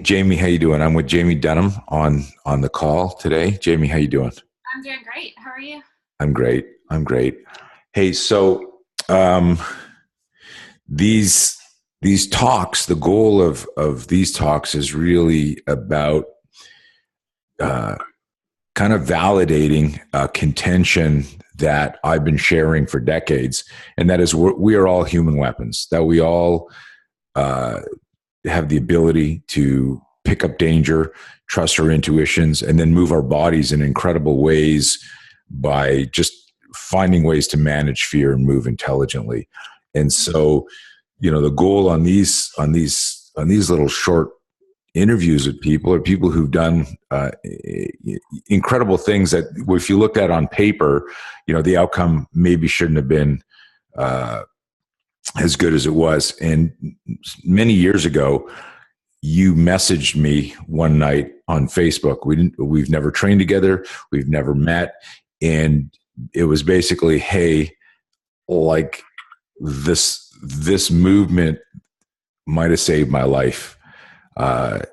Jamie, how you doing? I'm with Jamie Dunham on the call today. Jamie, how you doing? I'm doing great. How are you? I'm great. I'm great. Hey, so um, these these talks, the goal of these talks is really about uh, kind of validating a contention that I've been sharing for decades, and that is we are all human weapons. That we all uh, have the ability to pick up danger, trust our intuitions, and then move our bodies in incredible ways by just finding ways to manage fear and move intelligently. And so, the goal on these little short interviews with people are people who've done incredible things that, if you looked at on paper, the outcome maybe shouldn't have been uh, as good as it was. And many years ago, you messaged me one night on Facebook. We've never trained together. We've never met. And it was basically, hey, like this movement might have saved my life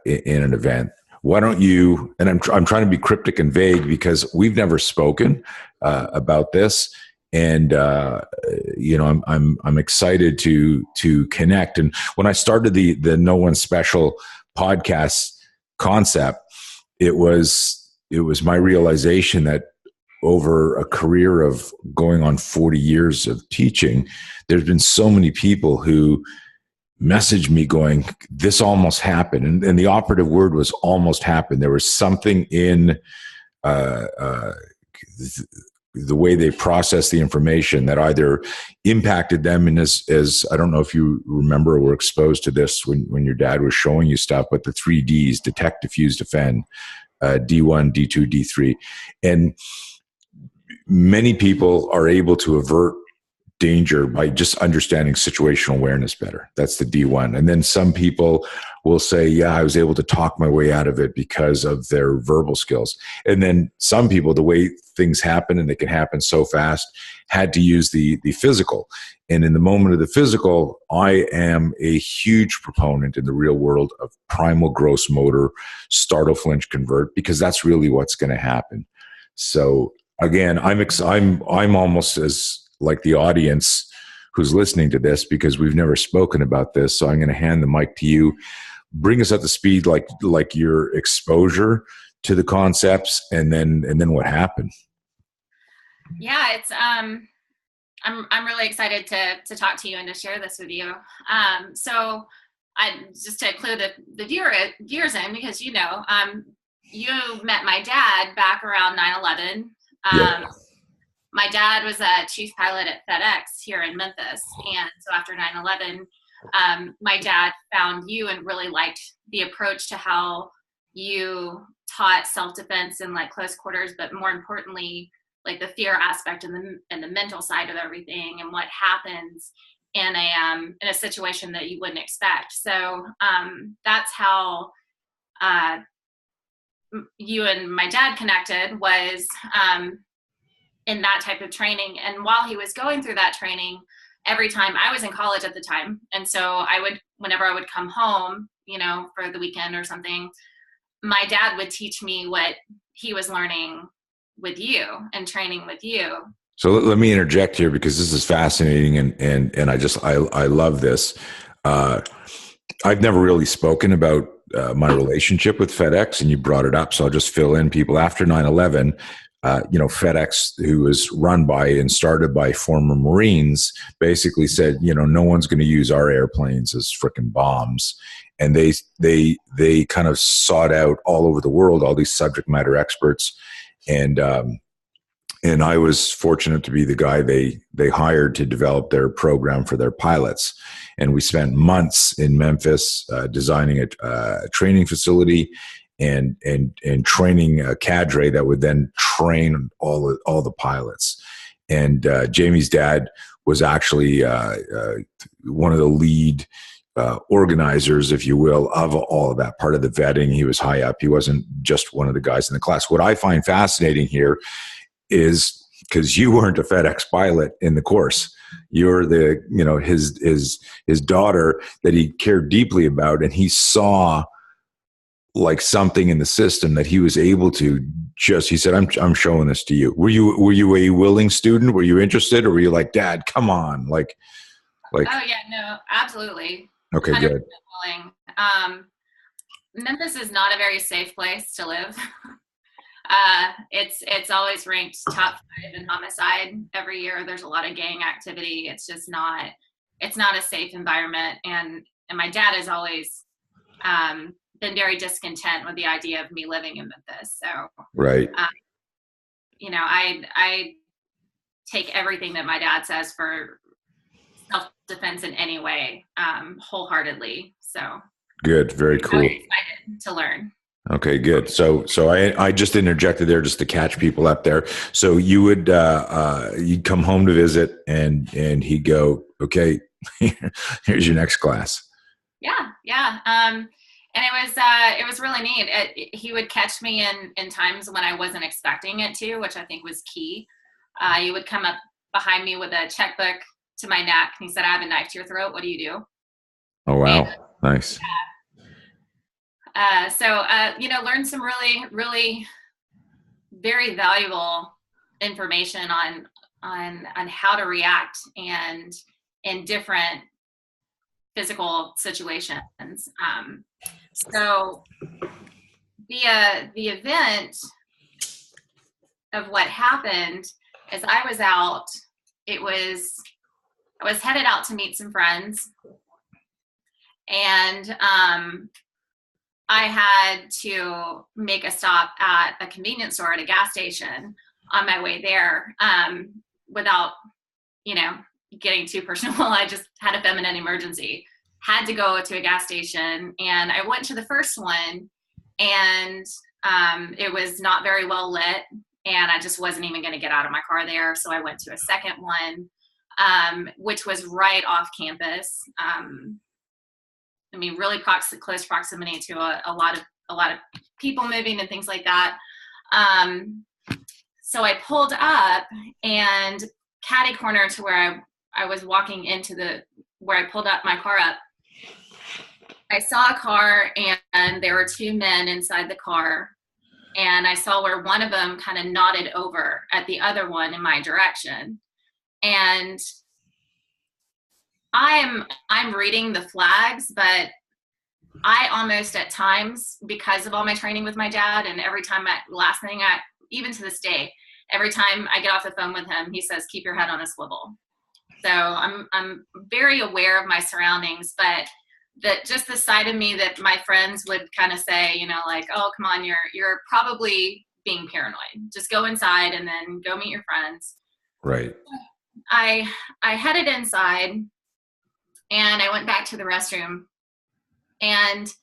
in an event. Why don't you? And I'm trying to be cryptic and vague because we've never spoken about this, and I'm excited to connect. And when I started the No One Special podcast concept, it was my realization that over a career of going on 40 years of teaching, there's been so many people who messaged me going, this almost happened. And the operative word was almost happened. There was something in uh, uh, the way they processed the information that either impacted them. And as I don't know if you remember or were exposed to this when your dad was showing you stuff, but the 3Ds: detect, diffuse, defend, D1, D2, D3. And many people are able to avert danger by just understanding situational awareness better. That's the D1. And then some people will say, yeah, I was able to talk my way out of it because of their verbal skills. And then some people, the way things happen, and they can happen so fast, had to use the physical. And in the moment of the physical, I am a huge proponent in the real world of primal gross motor, startle, flinch, convert, because that's really what's going to happen. So again, I'm almost as like the audience who's listening to this, because we've never spoken about this. So I'm going to hand the mic to you. Bring us up to speed, like your exposure to the concepts, and then what happened. Yeah, it's I'm really excited to talk to you and to share this with you. So I just to clue the viewers in, because you met my dad back around 9/11. Yeah. My dad was a chief pilot at FedEx here in Memphis. And so after 9/11, my dad found you and really liked the approach to how you taught self-defense in like close quarters, but more importantly, like the fear aspect and the mental side of everything and what happens in a situation that you wouldn't expect. So that's how you and my dad connected, was in that type of training. And while he was going through that training, every time I was in college at the time, and so whenever I would come home, for the weekend or something, my dad would teach me what he was learning with you and training with you. So let me interject here, because this is fascinating, and I love this. I've never really spoken about my relationship with FedEx, and you brought it up, so I'll just fill in people. After 9/11, FedEx, who was run by and started by former Marines, basically said, no one's going to use our airplanes as frickin' bombs. And they kind of sought out all over the world all these subject matter experts, and I was fortunate to be the guy they hired to develop their program for their pilots. And we spent months in Memphis designing a training facility and training a cadre that would then train all the pilots. And Jamie's dad was actually one of the lead organizers, if you will, of all of that part of the vetting. He was high up. He wasn't just one of the guys in the class. What I find fascinating here is, because you weren't a FedEx pilot in the course, you're his daughter that he cared deeply about, and he saw like something in the system that he was able to just, he said, I'm showing this to you. Were you a willing student? Were you interested, or were you like, Dad, come on? Like, Oh yeah, no, absolutely. okay, 100% good. willing. Memphis is not a very safe place to live. It's always ranked top 5 in homicide every year. There's a lot of gang activity. It's just not, it's not a safe environment. And my dad has always been very discontent with the idea of me living in Memphis. So, Right. you know, I take everything that my dad says for self-defense in any way, wholeheartedly. So Good. Very I'm cool. excited to learn. Okay, good. So I just interjected there just to catch people up there. So you would you'd come home to visit, and he'd go, okay, here's your next class. Yeah. And it was really neat. He would catch me in times when I wasn't expecting it to, which I think was key. He would come up behind me with a checkbook to my neck, and he said, "I have a knife to your throat. What do you do?" Oh wow, And, nice. you know, learned some really, really very valuable information on how to react and in different physical situations. So the event of what happened is I was out. I was headed out to meet some friends, and I had to make a stop at a convenience store at a gas station on my way there, without, you know, getting too personal. I just had a feminine emergency, had to go to a gas station, and I went to the first one, and it was not very well lit, and I just wasn't even going to get out of my car there. So I went to a second one, which was right off campus. I mean, really close proximity to a lot of people moving and things like that. So I pulled up, and catty corner to where I was walking into where I pulled up my car up, I saw a car, and there were 2 men inside the car, and I saw where one of them kind of nodded over at the other one in my direction. And I'm reading the flags, but I almost at times, because of all my training with my dad, and every time even to this day, every time I get off the phone with him, he says, "Keep your head on a swivel." So I'm very aware of my surroundings, but just the side of me that my friends would kind of say, you know, like, "Oh, come on, you're probably being paranoid. Just go inside and then go meet your friends." Right. I headed inside, and I went back to the restroom, and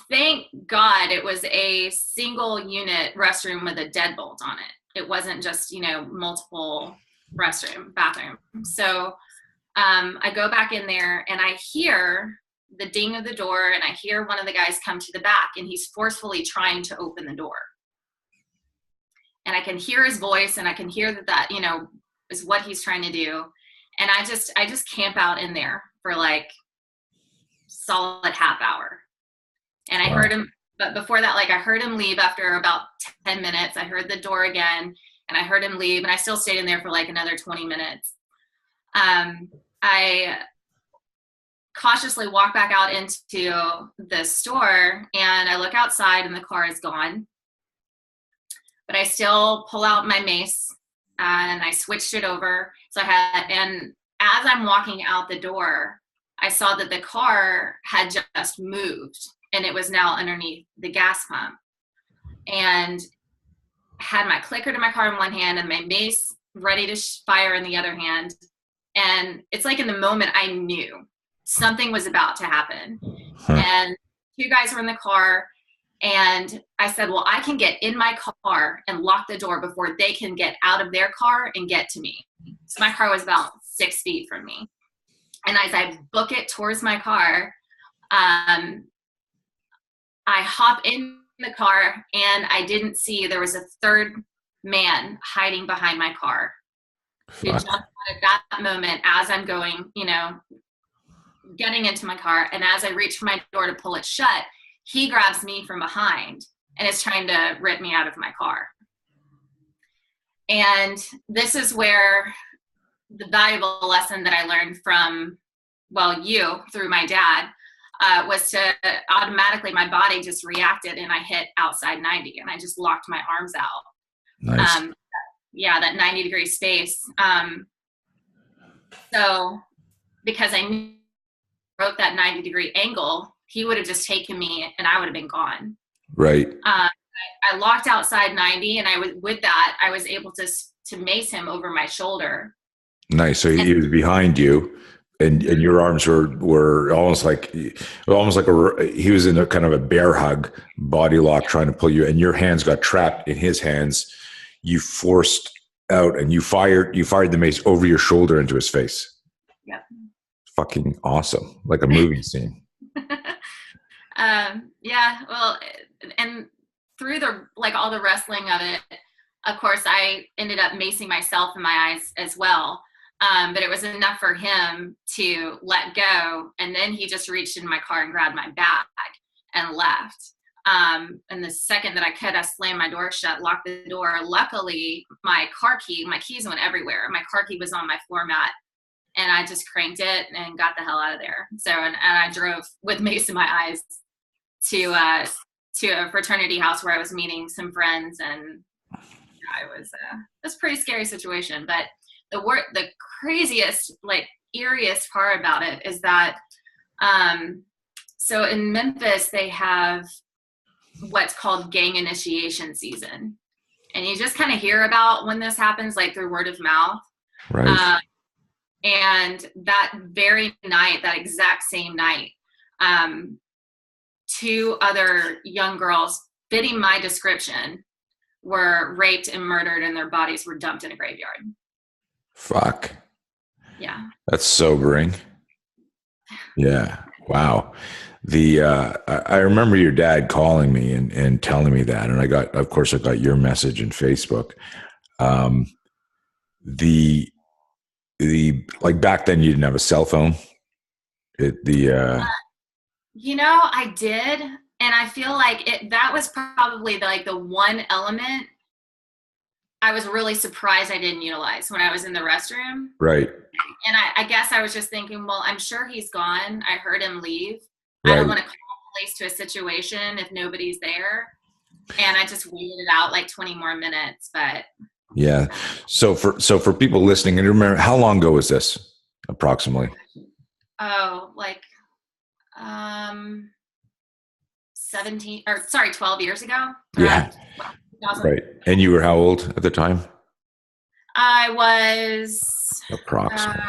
thank God it was a single unit restroom with a deadbolt on it. It wasn't just, you know, multiple bathroom. So I go back in there, and I hear the ding of the door, and I hear one of the guys come to the back, and he's forcefully trying to open the door. And I can hear his voice, and I can hear that, you know, is what he's trying to do. And I just camp out in there for like solid half hour. And I heard him, but before that, like I heard him leave after about 10 minutes. I heard the door again, and I heard him leave, and I still stayed in there for like another 20 minutes. I cautiously walk back out into the store, and I look outside, and the car is gone. But I still pull out my mace, and I switched it over. And as I'm walking out the door, I saw that the car had just moved, and it was now underneath the gas pump. And had my clicker to my car in one hand and my mace ready to fire in the other hand. And it's like in the moment I knew something was about to happen. And 2 guys were in the car, and I said, well, I can get in my car and lock the door before they can get out of their car and get to me. So my car was about 6 feet from me. And as I book it towards my car, I hop in the car, and I didn't see there was a third man hiding behind my car. Who jumped out at that moment as I'm going, you know, getting into my car. And as I reach for my door to pull it shut, he grabs me from behind and is trying to rip me out of my car. And this is where the valuable lesson that I learned from, you through my dad, was to automatically, my body just reacted and I hit outside 90 and I just locked my arms out. Nice. That 90-degree space. So because I wrote that 90-degree angle, he would have just taken me and I would have been gone. Right. I locked outside 90 and I was able to mace him over my shoulder. Nice. So he was behind you, and your arms were almost like he was in a kind of a bear hug, body lock, trying to pull you, and your hands got trapped in his hands. You forced out, and you fired the mace over your shoulder into his face. Yep. Fucking awesome, like a movie scene. And through all the wrestling of it, of course, I ended up macing myself in my eyes as well. But it was enough for him to let go. And then he just reached in my car and grabbed my bag and left. And the second that I could, I slammed my door shut, locked the door. Luckily, my keys went everywhere. My car key was on my floor mat. And I just cranked it and got the hell out of there. So, and I drove with mace in my eyes to a fraternity house where I was meeting some friends. And it was a pretty scary situation. But the craziest, eeriest part about it is that, so in Memphis, they have what's called gang initiation season. And you just kind of hear about when this happens, through word of mouth. Right. And that very night, that exact same night, 2 other young girls fitting my description were raped and murdered, and their bodies were dumped in a graveyard. Fuck. Yeah. That's sobering. Yeah. Wow. I remember your dad calling me and telling me that. And I got your message in Facebook. Back then you didn't have a cell phone. I did. And I feel like that was probably the one element I was really surprised I didn't utilize when I was in the restroom. Right. And I guess I was just thinking, well, I'm sure he's gone. I heard him leave. Right. I don't want to call the police to a situation if nobody's there. And I just waited it out 20 more minutes, but. Yeah. So for people listening, and remember, how long ago was this approximately? Oh, 12 years ago. Yeah. Right. And you were how old at the time? I was approximately.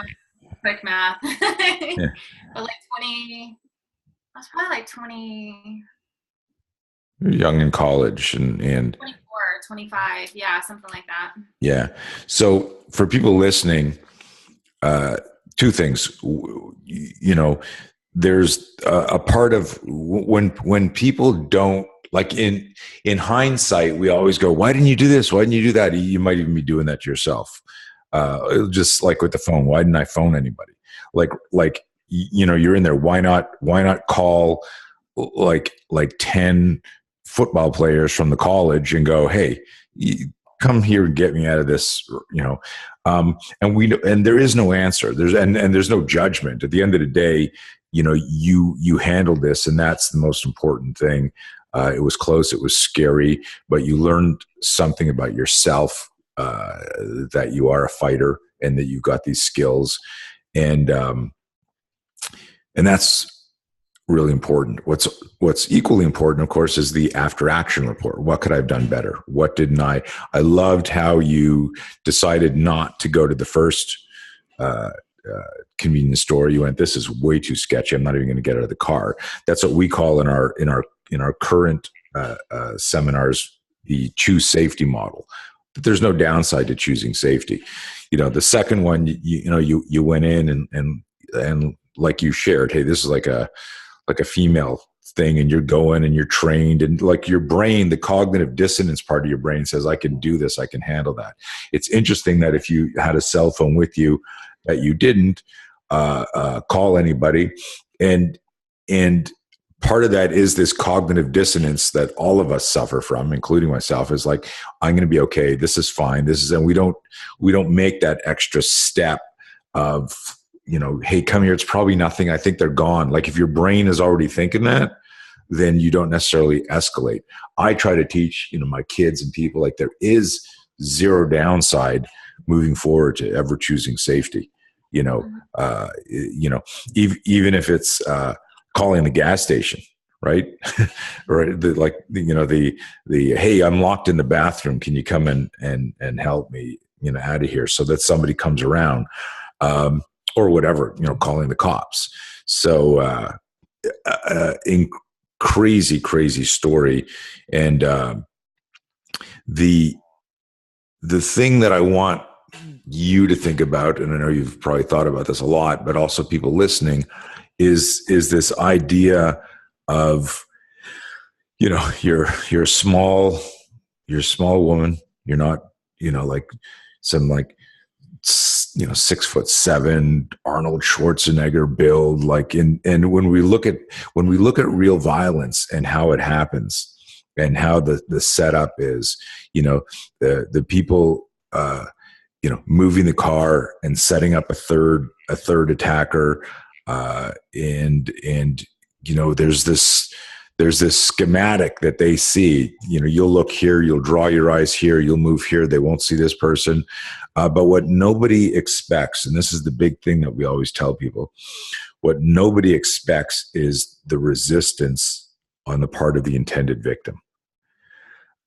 Quick math. Yeah. But 20. I was probably 20. You're young in college and 24, 25. Yeah, something like that. Yeah. So for people listening, 2 things. There's a part of when people don't, in hindsight, we always go, why didn't you do this? Why didn't you do that? You might even be doing that to yourself. Just like with the phone, why didn't I phone anybody? You're in there. Why not call 10 football players from the college and go, hey, come here and get me out of this, and there is no answer. There's no judgment. At the end of the day, you handled this, and that's the most important thing. It was close. It was scary, but you learned something about yourself, that you are a fighter and that you've got these skills. And that's really important. What's equally important, of course, is the after action report. What could I have done better? What didn't I loved how you decided not to go to the first, convenience store. You went, this is way too sketchy. I'm not even going to get out of the car. That's what we call in our current seminars, the choose safety model. But there's no downside to choosing safety. The second one, you went in and like you shared, hey, this is like a female thing, and you're going and you're trained, and your brain, the cognitive dissonance part of your brain says, I can do this. I can handle that. It's interesting that if you had a cell phone with you that you didn't, call anybody. And part of that is this cognitive dissonance that all of us suffer from, including myself, is like, I'm going to be okay. This is fine. And we don't make that extra step of, hey, come here. It's probably nothing. I think they're gone. Like if your brain is already thinking that, then you don't necessarily escalate. I try to teach, my kids and people, like there is zero downside moving forward to ever choosing safety. Even if it's calling the gas station, right? Right. The hey, I'm locked in the bathroom. Can you come in and help me, out of here, so that somebody comes around, or whatever, calling the cops. So, crazy story. And the thing that I want you to think about, and I know you've probably thought about this a lot, but also people listening, is this idea of, you're a small woman. You're not, like some 6'7" Arnold Schwarzenegger build, and when we look at real violence and how it happens and how the setup is, the people, moving the car and setting up a third attacker, and there's this schematic that they see. You'll look here, you'll draw your eyes here, you'll move here, they won't see this person. But what nobody expects, and this is the big thing that we always tell people, what nobody expects is the resistance on the part of the intended victim.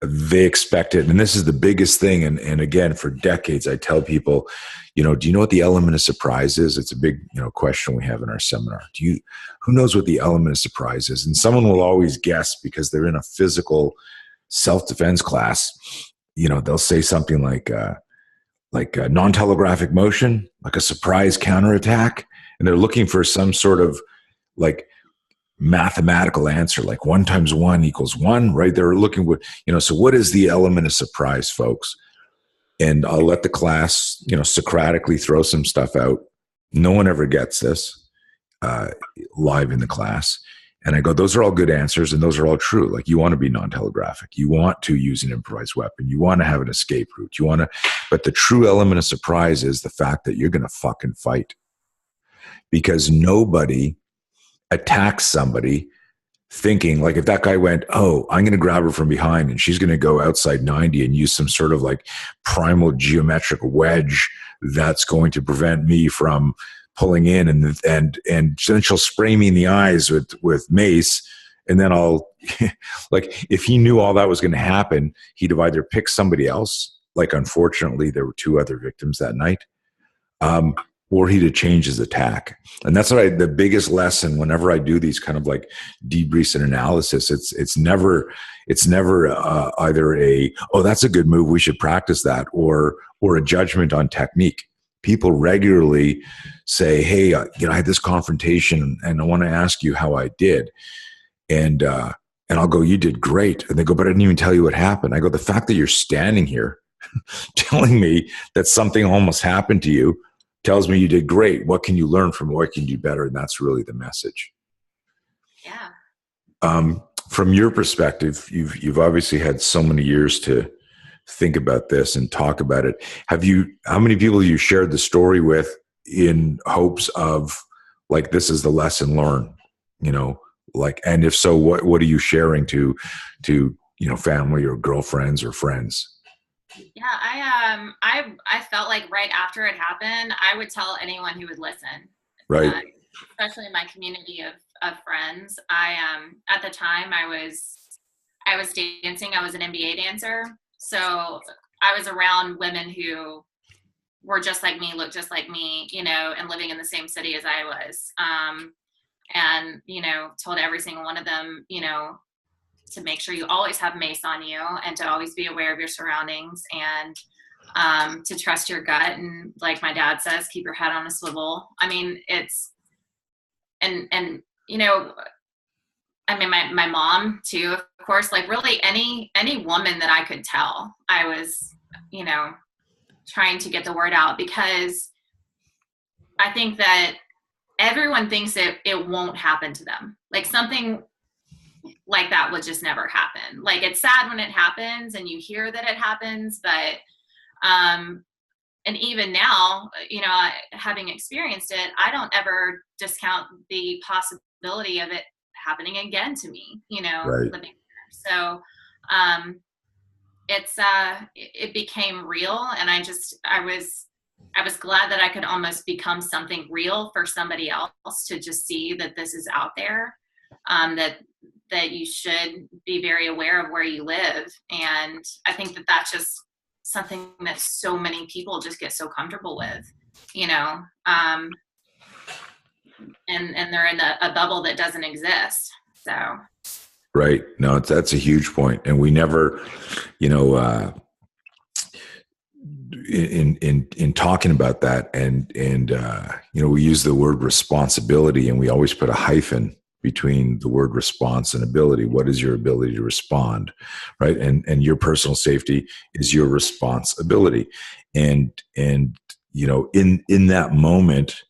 They expect it. And this is the biggest thing. And again, for decades, I tell people, do you know what the element of surprise is? It's a big, question we have in our seminar. Who knows what the element of surprise is? And someone will always guess because they're in a physical self-defense class. They'll say something like a non-telegraphic motion, like a surprise counterattack. And they're looking for some sort of mathematical answer, like 1 × 1 = 1, right? They're looking for, so what is the element of surprise, folks? And I'll let the class, Socratically throw some stuff out. No one ever gets this live in the class. And I go, those are all good answers, and those are all true. Like, you want to be non-telegraphic. You want to use an improvised weapon. You want to have an escape route. But the true element of surprise is the fact that you're going to fucking fight. Because nobody attacks somebody thinking, like, if that guy went, oh, I'm going to grab her from behind and she's going to go outside 90 and use some sort of primal geometric wedge that's going to prevent me from pulling in, and then she'll spray me in the eyes with mace, and then I'll if he knew all that was going to happen, he'd have either picked somebody else. Unfortunately, there were 2 other victims that night, or he'd have changed his attack. And that's the biggest lesson whenever I do these kind of debriefs and analysis. It's never either oh, that's a good move, we should practice that, or a judgment on technique. People regularly say, hey, I had this confrontation and I want to ask you how I did. And I'll go, you did great. And they go, but I didn't even tell you what happened. I go, the fact that you're standing here telling me that something almost happened to you tells me you did great. What can you learn from it? What can you do better? And that's really the message. Yeah. From your perspective, you've obviously had so many years to think about this and talk about it. How many people have you shared the story with in hopes of this is the lesson learned, and if so, what are you sharing to family or girlfriends or friends? Yeah, I felt like right after it happened, I would tell anyone who would listen. Right. Especially in my community of friends. At the time I was dancing. I was an NBA dancer. So I was around women who were just like me, looked just like me, and living in the same city as I was. And, told every single one of them, to make sure you always have mace on you and to always be aware of your surroundings and to trust your gut. And like my dad says, keep your head on a swivel. I mean, my mom too, of course, really any woman that I could tell, I was, trying to get the word out, because I think that everyone thinks it won't happen to them. Like something like that would just never happen. Like it's sad when it happens and you hear that it happens, but and even now, you know, having experienced it, I don't ever discount the possibility of it happening again to me, you know, Right. living there. So it became real, and I was glad that I could almost become something real for somebody else to just see that this is out there, that you should be very aware of where you live. And I think that that's just something that so many people just get so comfortable with, you know, and they're in a bubble that doesn't exist. So. Right. No, that's a huge point. And we never, you know, in talking about that, and you know, we use the word responsibility, and we always put a hyphen between the word response and ability. What is your ability to respond, right? And your personal safety is your responsibility. And you know, in that moment,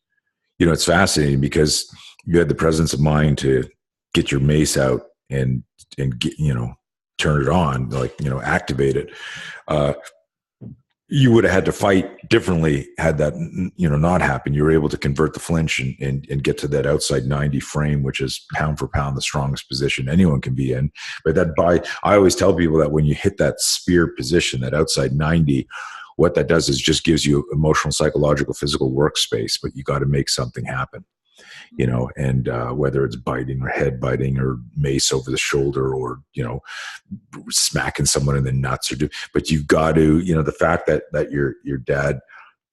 you know, it's fascinating because you had the presence of mind to get your mace out and get, you know, turn it on, like, you know, activate it. You would have had to fight differently had that, you know, not happened. You were able to convert the flinch and get to that outside 90 frame, which is pound for pound the strongest position anyone can be in. But I always tell people that when you hit that spear position, that outside 90, what that does is just gives you emotional, psychological, physical workspace, but you got to make something happen. You know, and whether it's biting or head biting or mace over the shoulder or, you know, smacking someone in the nuts but you've got to, you know, the fact that your dad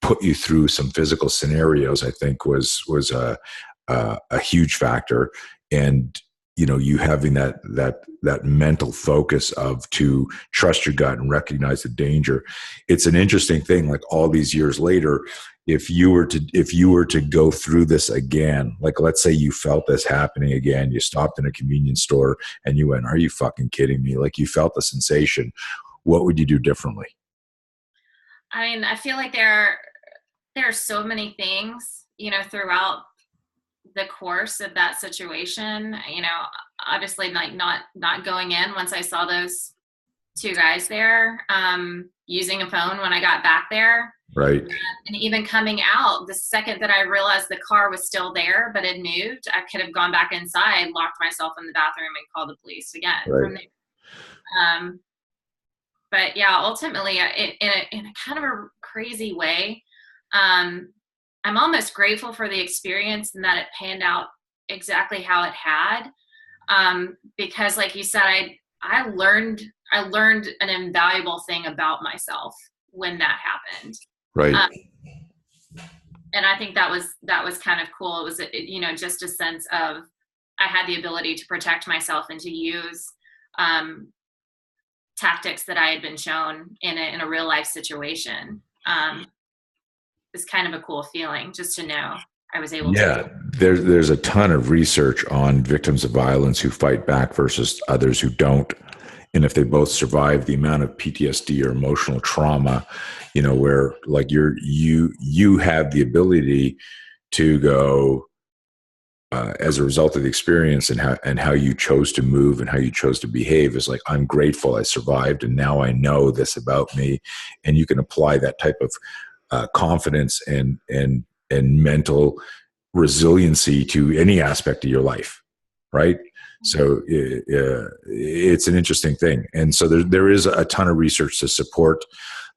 put you through some physical scenarios, I think was a huge factor. And, you know, you having that mental focus of to trust your gut and recognize the danger. It's an interesting thing, like all these years later, if you were to go through this again, like let's say you felt this happening again, you stopped in a convenience store and you went, are you fucking kidding me? Like you felt the sensation. What would you do differently? I mean, I feel like there are so many things, you know, throughout the course of that situation, you know, obviously like not going in once I saw those two guys there, using a phone when I got back there. Right. And even coming out, the second that I realized the car was still there, but it moved, I could have gone back inside, locked myself in the bathroom and called the police again from there. But yeah, ultimately in a kind of a crazy way, I'm almost grateful for the experience and that it panned out exactly how it had. Because like you said, I learned an invaluable thing about myself when that happened. Right. And I think that was kind of cool. It was, you know, just a sense of I had the ability to protect myself and to use tactics that I had been shown in a real life situation. It's kind of a cool feeling just to know I was able to. There's a ton of research on victims of violence who fight back versus others who don't. And if they both survive, the amount of PTSD or emotional trauma, you know, where like you have the ability to go as a result of the experience and how you chose to move and how you chose to behave is like, I'm grateful I survived and now I know this about me. And you can apply that type of confidence and mental resiliency to any aspect of your life, right? So it's an interesting thing. And so there is a ton of research to support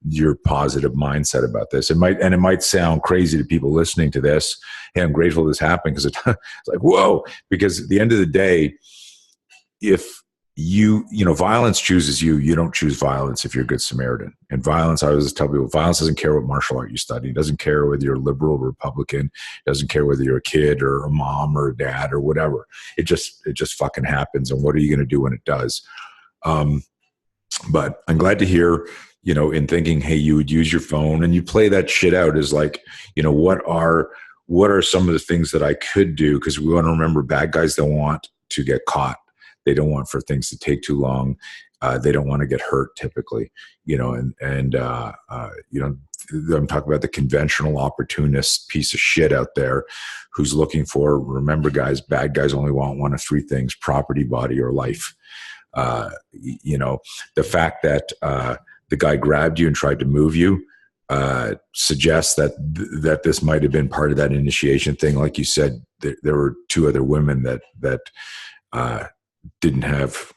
your positive mindset about this. It might sound crazy to people listening to this. Hey, I'm grateful this happened because it's like, whoa, because at the end of the day, if you know, violence chooses you. You don't choose violence if you're a good Samaritan. And violence, I always tell people, violence doesn't care what martial art you study. It doesn't care whether you're liberal or Republican. It doesn't care whether you're a kid or a mom or a dad or whatever. It just fucking happens. And what are you going to do when it does? But I'm glad to hear, you know, in thinking, hey, you would use your phone and you play that shit out as like, you know, what are some of the things that I could do? Because we want to remember, bad guys don't want to get caught. They don't want for things to take too long. They don't want to get hurt typically, you know, and you know, I'm talking about the conventional opportunist piece of shit out there who's looking for, remember guys, bad guys only want one of three things: property, body, or life. The fact that the guy grabbed you and tried to move you suggests that this might have been part of that initiation thing. Like you said, there were two other women that didn't have,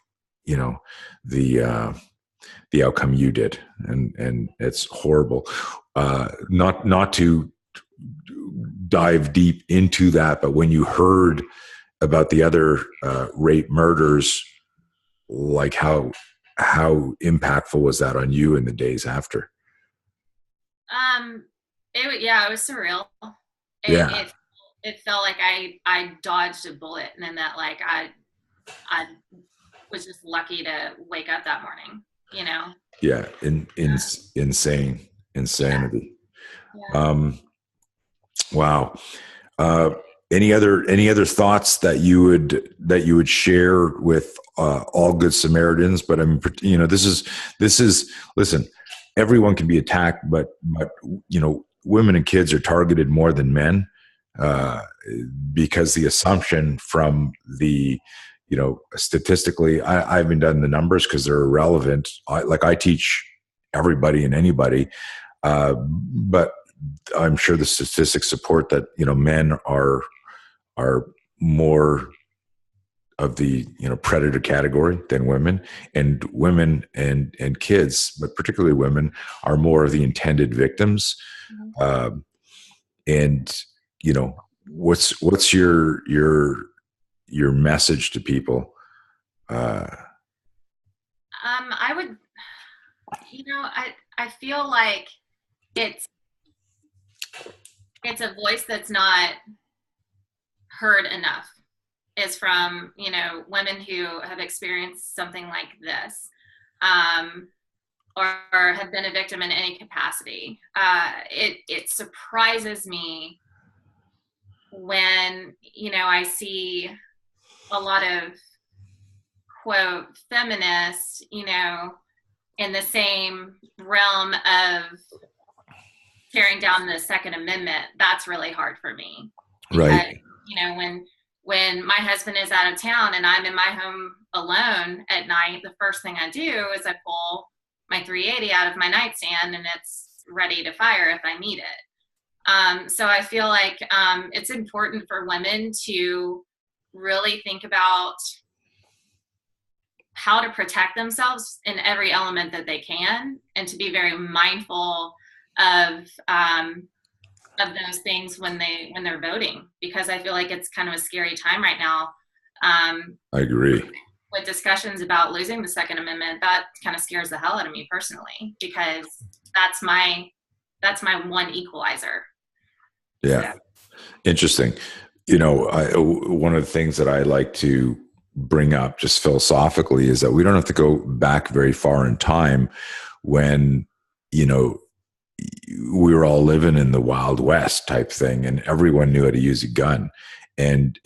the outcome you did, and it's horrible. Not to dive deep into that, but when you heard about the other rape murders, like how impactful was that on you in the days after? It was surreal. It felt like I dodged a bullet, and then that like I was just lucky to wake up that morning. Yeah, insanity. Yeah. Wow. Any other thoughts that you would share with all good Samaritans? But I mean, this is listen. Everyone can be attacked, but women and kids are targeted more than men because the assumption from the statistically, I haven't done the numbers because they're irrelevant. I teach everybody and anybody, but I'm sure the statistics support that men are more of the predator category than women, and women and kids, but particularly women, are more of the intended victims. And what's your message to people? I would, I feel like it's a voice that's not heard enough, is from, women who have experienced something like this, or have been a victim in any capacity. It surprises me when, I see a lot of quote feminists, in the same realm of tearing down the Second Amendment. That's really hard for me. Because, right. When my husband is out of town and I'm in my home alone at night, the first thing I do is I pull my 380 out of my nightstand and it's ready to fire if I need it. So I feel like it's important for women to really think about how to protect themselves in every element that they can, and to be very mindful of those things when they're voting, because I feel like it's kind of a scary time right now. I agree. With discussions about losing the Second Amendment, that kind of scares the hell out of me personally, because that's my one equalizer. Yeah. Interesting. One of the things that I like to bring up just philosophically is that we don't have to go back very far in time when, we were all living in the Wild West type thing, and everyone knew how to use a gun, and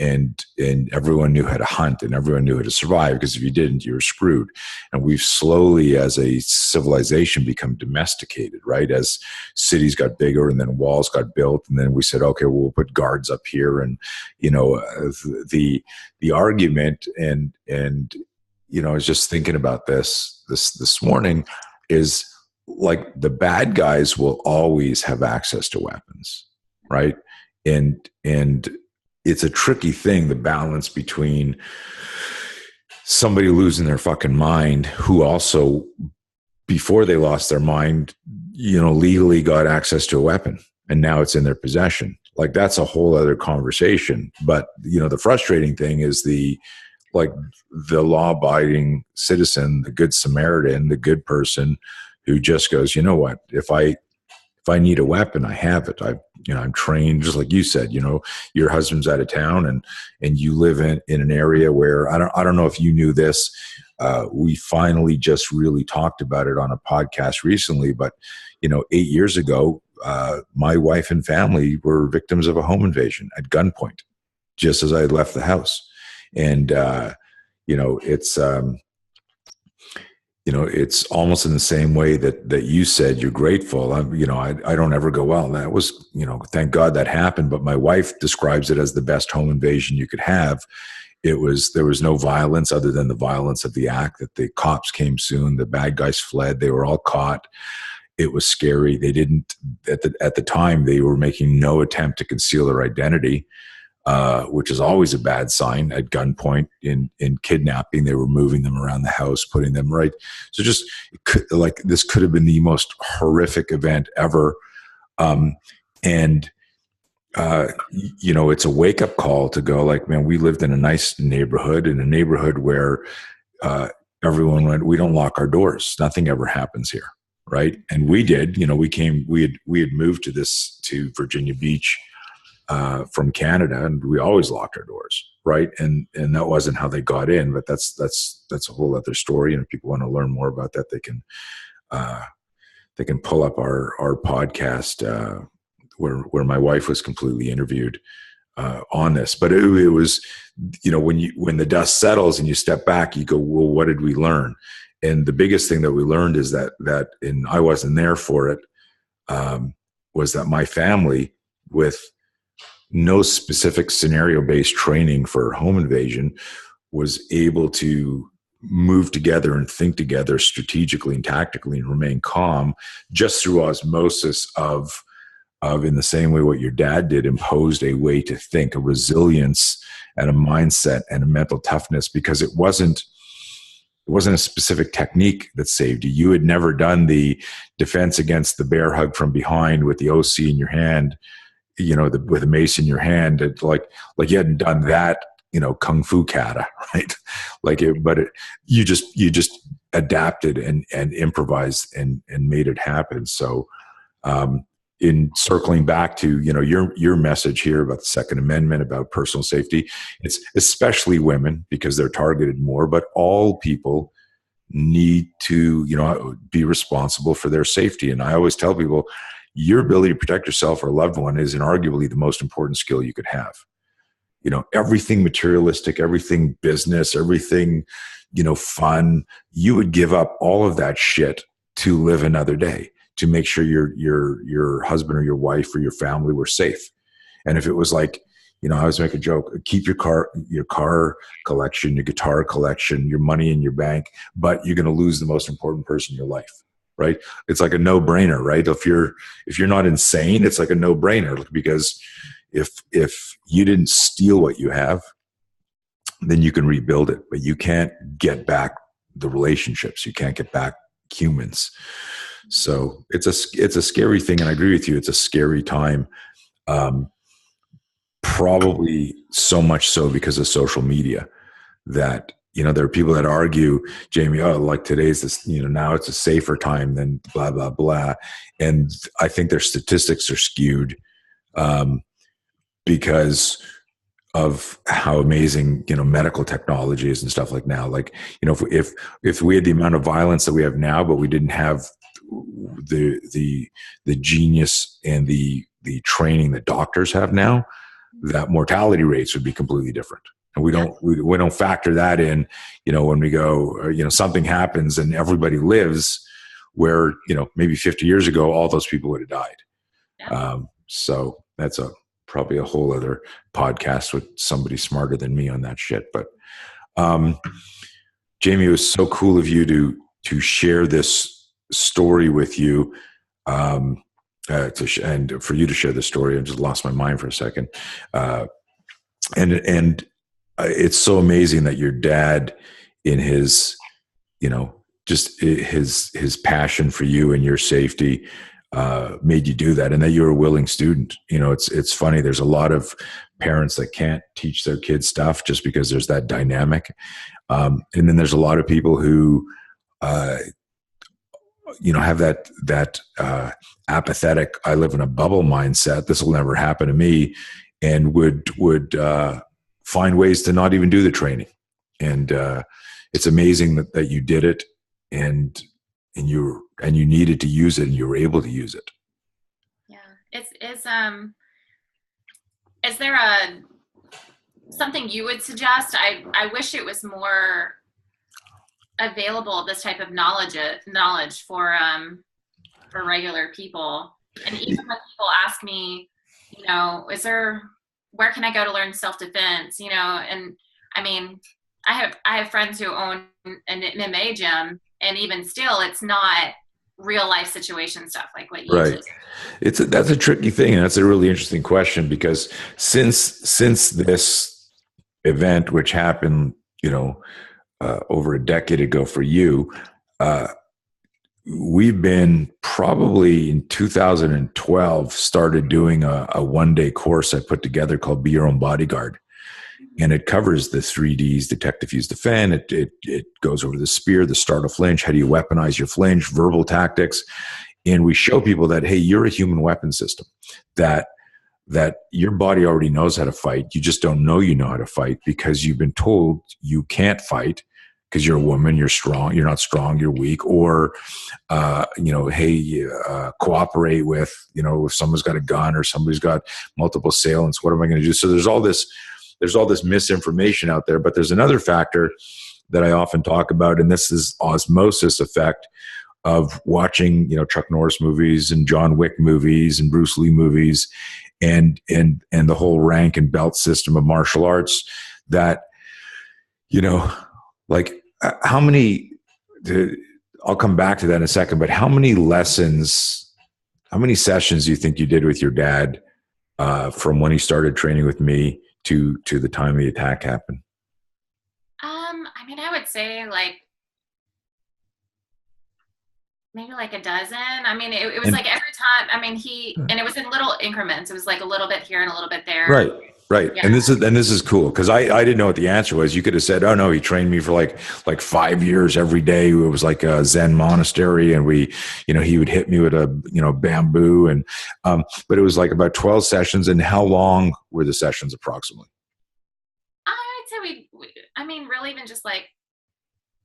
everyone knew how to hunt, and everyone knew how to survive, because if you didn't, you were screwed. And we've slowly, as a civilization, become domesticated, right? As cities got bigger and then walls got built, and then we said, okay, well, we'll put guards up here. And, the argument, and I was just thinking about this morning, is like the bad guys will always have access to weapons, right? And it's a tricky thing, the balance between somebody losing their fucking mind, who also, before they lost their mind, legally got access to a weapon, and now it's in their possession. Like, that's a whole other conversation. But, the frustrating thing is the law-abiding citizen, the good Samaritan, the good person who just goes, you know what, if I need a weapon, I have it. I'm trained, just like you said, your husband's out of town and you live in an area where, I don't know if you knew this. We finally just really talked about it on a podcast recently, but 8 years ago, my wife and family were victims of a home invasion at gunpoint, just as I had left the house. And, it's, it's almost in the same way that you said you're grateful. I don't ever go, well, that was, thank God that happened. But my wife describes it as the best home invasion you could have. There was no violence other than the violence of the act, that the cops came soon. The bad guys fled. They were all caught. It was scary. They didn't, at the time, they were making no attempt to conceal their identity. Which is always a bad sign. At gunpoint, in kidnapping, they were moving them around the house, putting them right. So this could have been the most horrific event ever. And it's a wake up call to go like, man, we lived in a nice neighborhood, where everyone went, we don't lock our doors. Nothing ever happens here. Right. And we did, we had moved to Virginia Beach, from Canada, and we always locked our doors, right? And that wasn't how they got in, but that's a whole other story. And if people want to learn more about that, they can pull up our podcast where my wife was completely interviewed on this. But it was, when the dust settles and you step back, you go, well, what did we learn? And the biggest thing that we learned is that and I wasn't there for it, was that my family, with no specific scenario-based training for home invasion, was able to move together and think together strategically and tactically and remain calm, just through osmosis of in the same way what your dad did, imposed a way to think, a resilience and a mindset and a mental toughness, because it wasn't a specific technique that saved you. You had never done the defense against the bear hug from behind with the OC in your hand, with a mace in your hand. It's like you hadn't done that, kung fu kata, right? You just adapted and improvised and made it happen. So, in circling back to, your message here about the Second Amendment, about personal safety, it's especially women because they're targeted more, but all people need to, be responsible for their safety. And I always tell people, your ability to protect yourself or a loved one is inarguably the most important skill you could have. Everything materialistic, everything business, everything, fun, you would give up all of that shit to live another day, to make sure your husband or your wife or your family were safe. And if it was like, I always make a joke, keep your car collection, your guitar collection, your money in your bank, but you're going to lose the most important person in your life. Right? It's like a no-brainer, right? If you're not insane, it's like a no-brainer, because if you didn't steal what you have, then you can rebuild it, but you can't get back the relationships. You can't get back humans. So it's a scary thing, and I agree with you. It's a scary time. Probably so much so because of social media, that there are people that argue, Jamie, like today's this, now it's a safer time than blah, blah, blah. And I think their statistics are skewed because of how amazing, medical technology is and stuff like now. Like, if we had the amount of violence that we have now, but we didn't have the genius and the training that doctors have now, that mortality rates would be completely different. And we don't factor that in, when we go, something happens and everybody lives, where, maybe 50 years ago, all those people would have died. Yeah. So that's probably a whole other podcast with somebody smarter than me on that shit. But, Jamie, it was so cool of you to share this story with you, and for you to share the story. I just lost my mind for a second. And it's so amazing that your dad, in his, just his passion for you and your safety, made you do that, and that you're a willing student. It's funny. There's a lot of parents that can't teach their kids stuff just because there's that dynamic. And then there's a lot of people who, have that apathetic, I live in a bubble mindset. This will never happen to me, and would find ways to not even do the training. And it's amazing that you did it, and you needed to use it, and you were able to use it. Yeah. Is there something you would suggest? I wish it was more available, this type of knowledge for regular people. And even when people ask me, where can I go to learn self-defense, and I mean, I have friends who own an MMA gym, and even still, it's not real life situation stuff like what you Right. teach. That's a tricky thing, and that's a really interesting question, because since this event, which happened, over a decade ago for you, uh, we've been probably in 2012 started doing a 1-day course I put together called Be Your Own Bodyguard. And it covers the 3Ds: detect, diffuse, defend. It goes over the spear, the startle, flinch. How do you weaponize your flinch? Verbal tactics. And we show people that, hey, you're a human weapon system, that your body already knows how to fight. You just don't know you know how to fight because you've been told you can't fight because you're a woman, you're strong, you're not strong, you're weak, or, hey, cooperate with, if someone's got a gun or somebody's got multiple assailants, what am I going to do? So there's all this misinformation out there. But there's another factor that I often talk about, and this is osmosis effect of watching, Chuck Norris movies and John Wick movies and Bruce Lee movies and the whole rank and belt system of martial arts, that, like how many, I'll come back to that in a second, but how many sessions do you think you did with your dad from when he started training with me to the time the attack happened? I would say maybe a dozen. It was like every time. And it was in little increments. It was like a little bit here and a little bit there. Right. Yeah. And this is cool, because I didn't know what the answer was. You could have said, oh no, he trained me for like 5 years every day. It was like a Zen monastery, and he would hit me with a bamboo, and but it was like about 12 sessions. And how long were the sessions approximately? I'd say really even just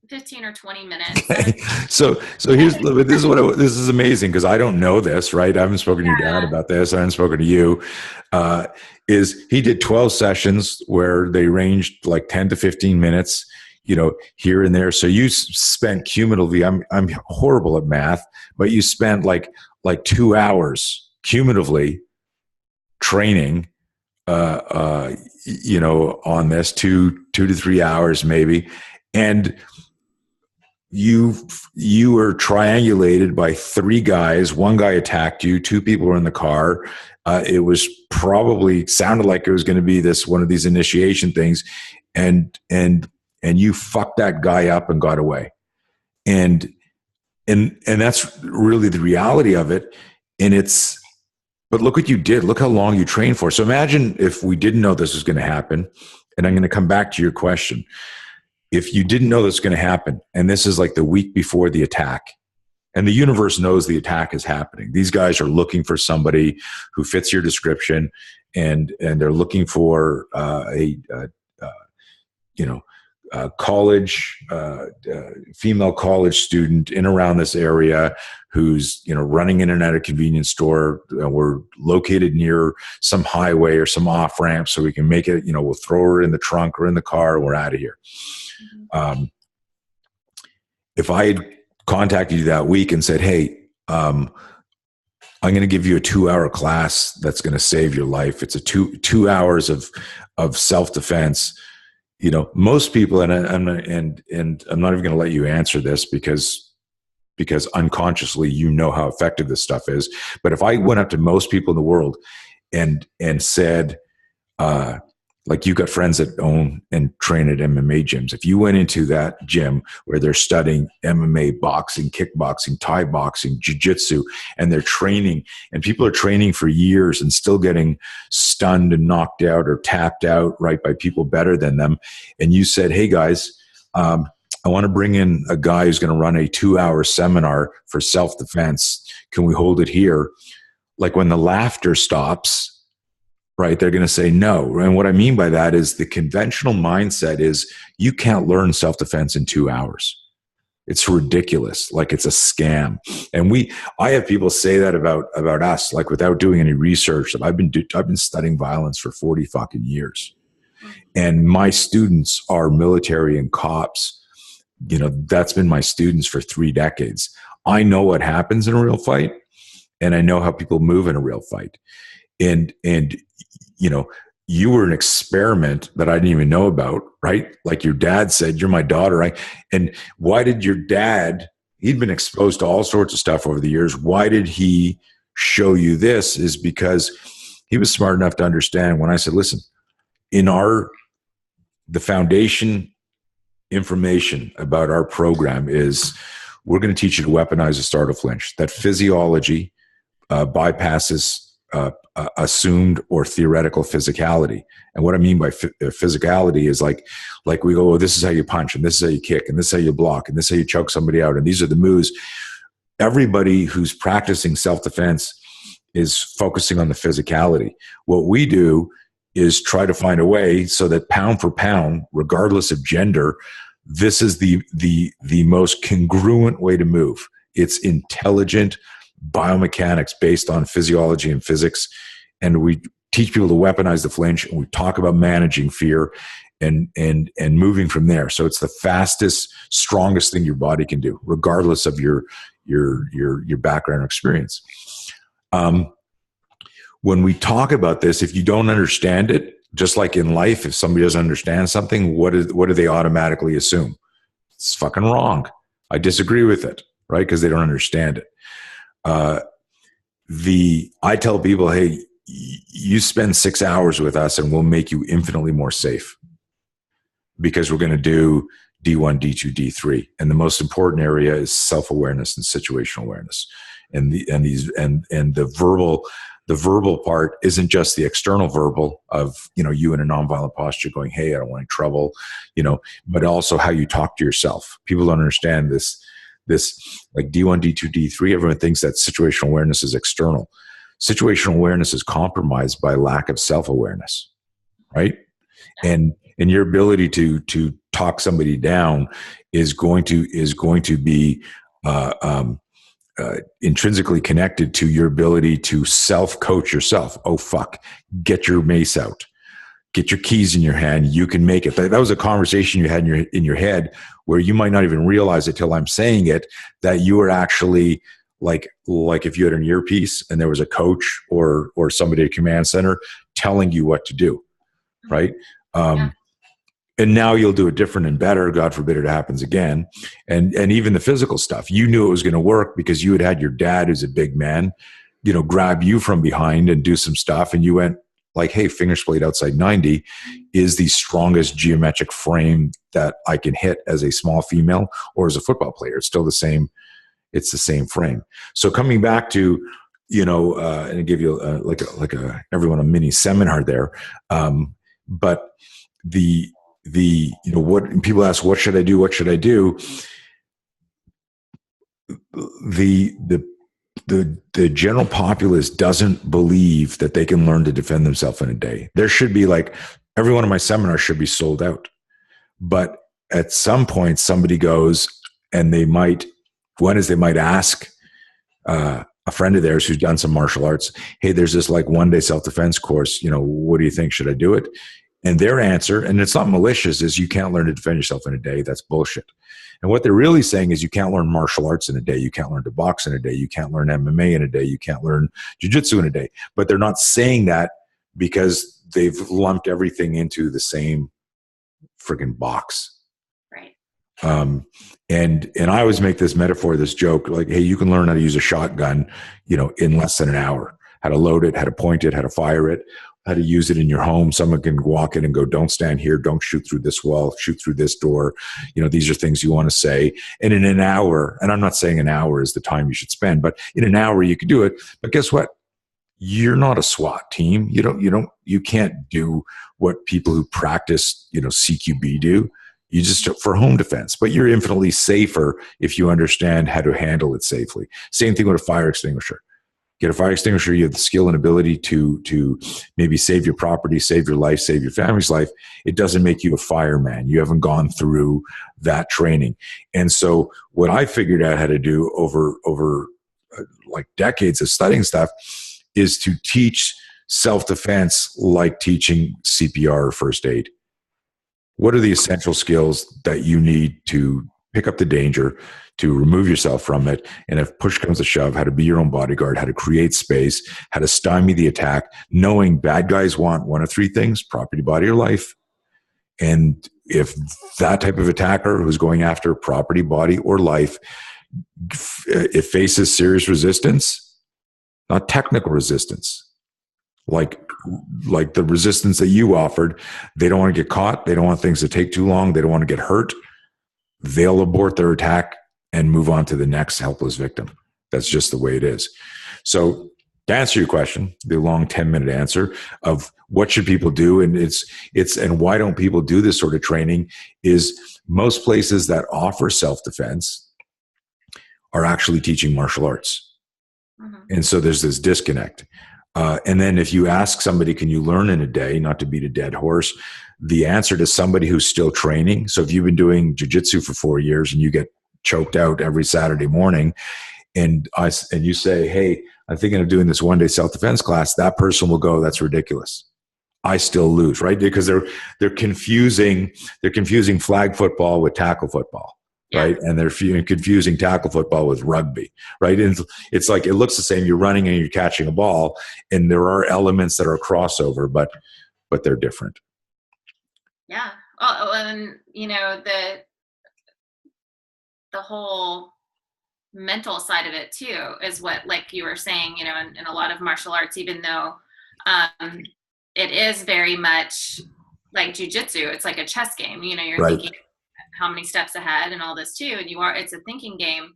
15 or 20 minutes. So this is amazing, because I don't know this, right? I haven't spoken to your dad about this. I haven't spoken to you. Is he did 12 sessions where they ranged 10 to 15 minutes, here and there. So you spent cumulatively, I'm horrible at math, but you spent like 2 hours cumulatively training, on this, 2 to 3 hours maybe. And you were triangulated by 3 guys. 1 guy attacked you. 2 people were in the car. It was probably sounded like it was going to be one of these initiation things, and you fucked that guy up and got away. And that's really the reality of it. But look what you did. Look how long you trained for. So imagine if we didn't know this was going to happen. And I'm going to come back to your question. If you didn't know this was going to happen, and this is like the week before the attack, and the universe knows the attack is happening. These guys are looking for somebody who fits your description, and they're looking for a female college student in around this area who's running in and out of convenience store. We're located near some highway or some off ramp, so we can make it. We'll throw her in the trunk or in the car, and we're out of here. If I had contacted you that week and said, hey, I'm going to give you a 2-hour class that's going to save your life. It's a two hours of self-defense. Most people, and I'm not even going to let you answer this because unconsciously how effective this stuff is. But if I went up to most people in the world and said, like, you got friends that own and train at MMA gyms. If you went into that gym where they're studying MMA, boxing, kickboxing, Thai boxing, jiu-jitsu, and they're training, and people are training for years and still getting stunned and knocked out or tapped out, right, by people better than them. And you said, hey guys, I want to bring in a guy who's going to run a 2-hour seminar for self-defense. Can we hold it here? Like, when the laughter stops, right, they're going to say no. And what I mean by that is the conventional mindset is you can't learn self-defense in 2 hours. It's ridiculous. Like, it's a scam. And I have people say that about us, like, without doing any research, that I've been studying violence for 40 fucking years. And my students are military and cops that's been my students for 3 decades. I know what happens in a real fight, and I know how people move in a real fight. And you were an experiment that I didn't even know about, right? Like your dad said, you're my daughter, right? And why did your dad, he'd been exposed to all sorts of stuff over the years. Why did he show you this? Is because he was smart enough to understand when I said, listen, the foundation information about our program is we're going to teach you to weaponize a startle flinch. That physiology bypasses assumed or theoretical physicality. And what I mean by physicality is like we go, oh, this is how you punch, and this is how you kick, and this is how you block, and this is how you choke somebody out, and these are the moves. Everybody who's practicing self-defense is focusing on the physicality. What we do is try to find a way so that pound for pound, regardless of gender, this is the most congruent way to move. It's intelligent biomechanics based on physiology and physics. And we teach people to weaponize the flinch, and we talk about managing fear and moving from there. So it's the fastest, strongest thing your body can do, regardless of your background or experience. When we talk about this, if you don't understand it, just like in life, if somebody doesn't understand something, what do they automatically assume? It's fucking wrong. I disagree with it, right? Because they don't understand it. I tell people, hey, you spend 6 hours with us and we'll make you infinitely more safe, because we're going to do D1, D2, D3. And the most important area is self-awareness and situational awareness. And the verbal part isn't just the external verbal of, you in a nonviolent posture going, hey, I don't want any trouble, but also how you talk to yourself. People don't understand this like D1, D2, D3, everyone thinks that situational awareness is external. Situational awareness is compromised by lack of self-awareness, right? And your ability to talk somebody down is going to be intrinsically connected to your ability to self-coach yourself. Oh, fuck, get your mace out. Get your keys in your hand. You can make it. That was a conversation you had in your head where you might not even realize it till I'm saying it, that you were actually like if you had an earpiece and there was a coach or somebody at command center telling you what to do, right? And now you'll do it different and better. God forbid it happens again. And even the physical stuff, you knew it was going to work because you had your dad, who's a big man, grab you from behind and do some stuff, and you went, like, hey, finger splayed outside 90 is the strongest geometric frame that I can hit as a small female or as a football player. It's still the same. It's the same frame. So coming back to, and give you everyone a mini seminar there. But what people ask, what should I do? What should I do? The general populace doesn't believe that they can learn to defend themselves in a day. There should be every one of my seminars should be sold out. But at some point, somebody goes and they might ask a friend of theirs who's done some martial arts, hey, there's this 1-day self-defense course. What do you think? Should I do it? And their answer, and it's not malicious, is you can't learn to defend yourself in a day. That's bullshit. And what they're really saying is you can't learn martial arts in a day. You can't learn to box in a day. You can't learn MMA in a day. You can't learn jiu-jitsu in a day. But they're not saying that because they've lumped everything into the same friggin' box. Right. And I always make this metaphor, this joke, like, hey, you can learn how to use a shotgun, in less than an hour. How to load it, how to point it, how to fire it, how to use it in your home. Someone can walk in and go, don't stand here, don't shoot through this wall, shoot through this door. These are things you want to say. And in an hour, and I'm not saying an hour is the time you should spend, but in an hour you could do it. But guess what? You're not a SWAT team. You can't do what people who practice, CQB do. You just for home defense, but you're infinitely safer if you understand how to handle it safely. Same thing with a fire extinguisher. Get a fire extinguisher, you have the skill and ability to maybe save your property, save your life, save your family's life. It doesn't make you a fireman. You haven't gone through that training. And so what I figured out how to do over decades of studying stuff is to teach self-defense like teaching CPR or first aid. What are the essential skills that you need to pick up the danger, to remove yourself from it. And if push comes to shove, how to be your own bodyguard, how to create space, how to stymie the attack, knowing bad guys want one of three things: property, body, or life. And if that type of attacker who's going after property, body, or life, it faces serious resistance, not technical resistance, like the resistance that you offered, they don't want to get caught. They don't want things to take too long. They don't want to get hurt. They'll abort their attack and move on to the next helpless victim. That's just the way it is. So to answer your question, the long 10-minute answer of what should people do, and and why don't people do this sort of training, is most places that offer self-defense are actually teaching martial arts. Mm-hmm. And so there's this disconnect. And then if you ask somebody, can you learn in a day, not to beat a dead horse, the answer to somebody who's still training. So if you've been doing jiu-jitsu for 4 years and you get choked out every Saturday morning, and you say, hey, I'm thinking of doing this one-day self-defense class, that person will go, that's ridiculous. I still lose, right? Because they're confusing flag football with tackle football. Yeah. Right. And they're confusing tackle football with rugby. Right. And it's like, it looks the same. You're running and you're catching a ball, and there are elements that are crossover, but they're different. Yeah. Oh, and the whole mental side of it too is what, like you were saying, in a lot of martial arts, even though it is very much like jiu-jitsu, it's like a chess game. You're right. Thinking how many steps ahead and all this too, and it's a thinking game,